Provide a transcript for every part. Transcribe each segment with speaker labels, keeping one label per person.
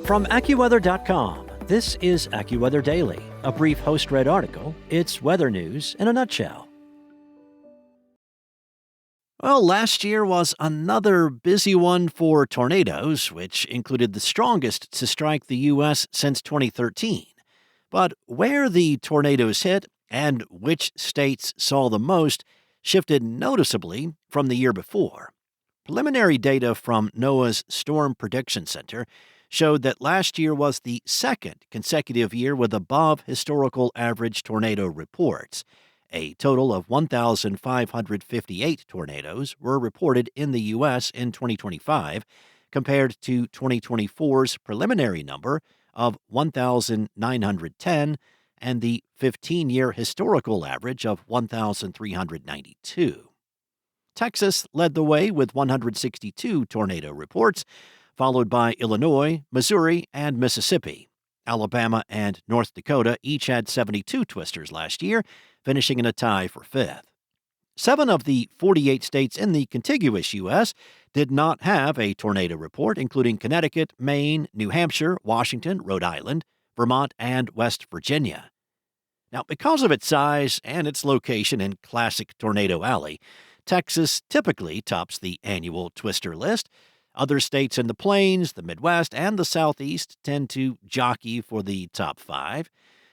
Speaker 1: From AccuWeather.com, this is AccuWeather Daily, a brief host-read article. It's weather news in a nutshell. Well, last year was another busy one for tornadoes, which included the strongest to strike the U.S. since 2013. But where the tornadoes hit and which states saw the most shifted noticeably from the year before. Preliminary data from NOAA's Storm Prediction Center showed that last year was the second consecutive year with above historical average tornado reports. A total of 1,558 tornadoes were reported in the U.S. in 2025, compared to 2024's preliminary number of 1,910 and the 15-year historical average of 1,392. Texas led the way with 162 tornado reports, followed by Illinois, Missouri, and Mississippi. Alabama and North Dakota each had 72 twisters last year, finishing in a tie for fifth. 7 of the 48 states in the contiguous U.S. did not have a tornado report, including Connecticut, Maine, New Hampshire, Washington, Rhode Island, Vermont, and West Virginia. Now, because of its size and its location in classic Tornado Alley, Texas typically tops the annual twister list. Other states in the Plains, the Midwest, and the Southeast tend to jockey for the top 5.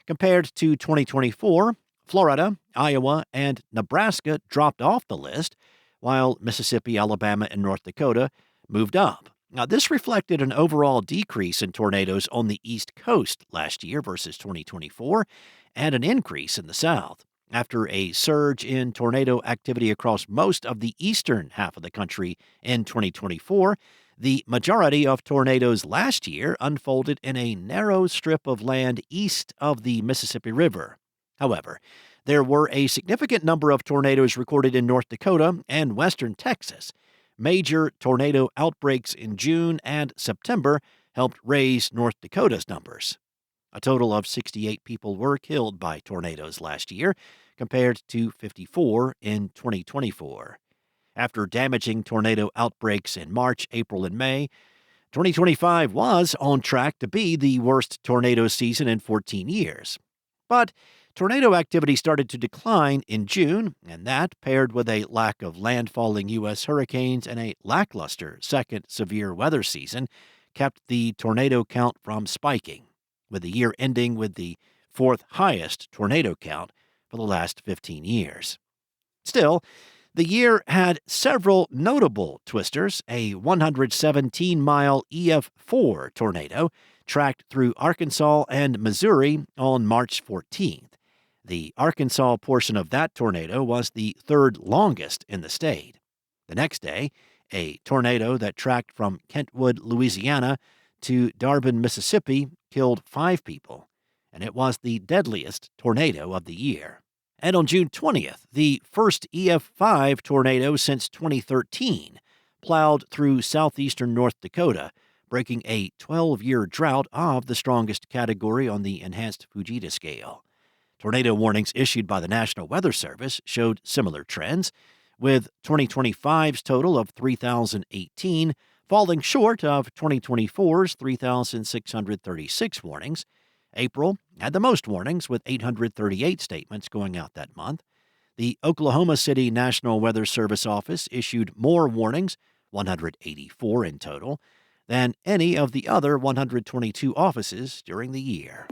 Speaker 1: Compared to 2024, Florida, Iowa, and Nebraska dropped off the list, while Mississippi, Alabama, and North Dakota moved up. Now, this reflected an overall decrease in tornadoes on the East Coast last year versus 2024, and an increase in the South. After a surge in tornado activity across most of the eastern half of the country in 2024, the majority of tornadoes last year unfolded in a narrow strip of land east of the Mississippi River. However, there were a significant number of tornadoes recorded in North Dakota and western Texas. Major tornado outbreaks in June and September helped raise North Dakota's numbers. A total of 68 people were killed by tornadoes last year, compared to 54 in 2024. After damaging tornado outbreaks in March, April, and May, 2025 was on track to be the worst tornado season in 14 years. But tornado activity started to decline in June, and that, paired with a lack of landfalling U.S. hurricanes and a lackluster second severe weather season, kept the tornado count from spiking, with the year ending with the fourth highest tornado count for the last 15 years. Still, the year had several notable twisters. A 117-mile EF4 tornado tracked through Arkansas and Missouri on March 14th. The Arkansas portion of that tornado was the third longest in the state. The next day, a tornado that tracked from Kentwood, Louisiana to Darbin, Mississippi, killed 5 people, and it was the deadliest tornado of the year. And on June 20th, the first EF5 tornado since 2013 plowed through southeastern North Dakota, breaking a 12-year drought of the strongest category on the enhanced Fujita scale. Tornado warnings issued by the National Weather Service showed similar trends, with 2025's total of 3,018 falling short of 2024's 3,636 warnings. April had the most warnings, with 838 statements going out that month. The Oklahoma City National Weather Service office issued more warnings, 184 in total, than any of the other 122 offices during the year.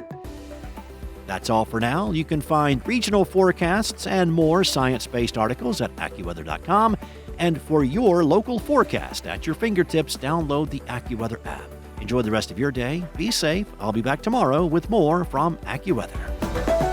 Speaker 1: That's all for now. You can find regional forecasts and more science-based articles at AccuWeather.com. And for your local forecast at your fingertips, download the AccuWeather app. Enjoy the rest of your day. Be safe. I'll be back tomorrow with more from AccuWeather.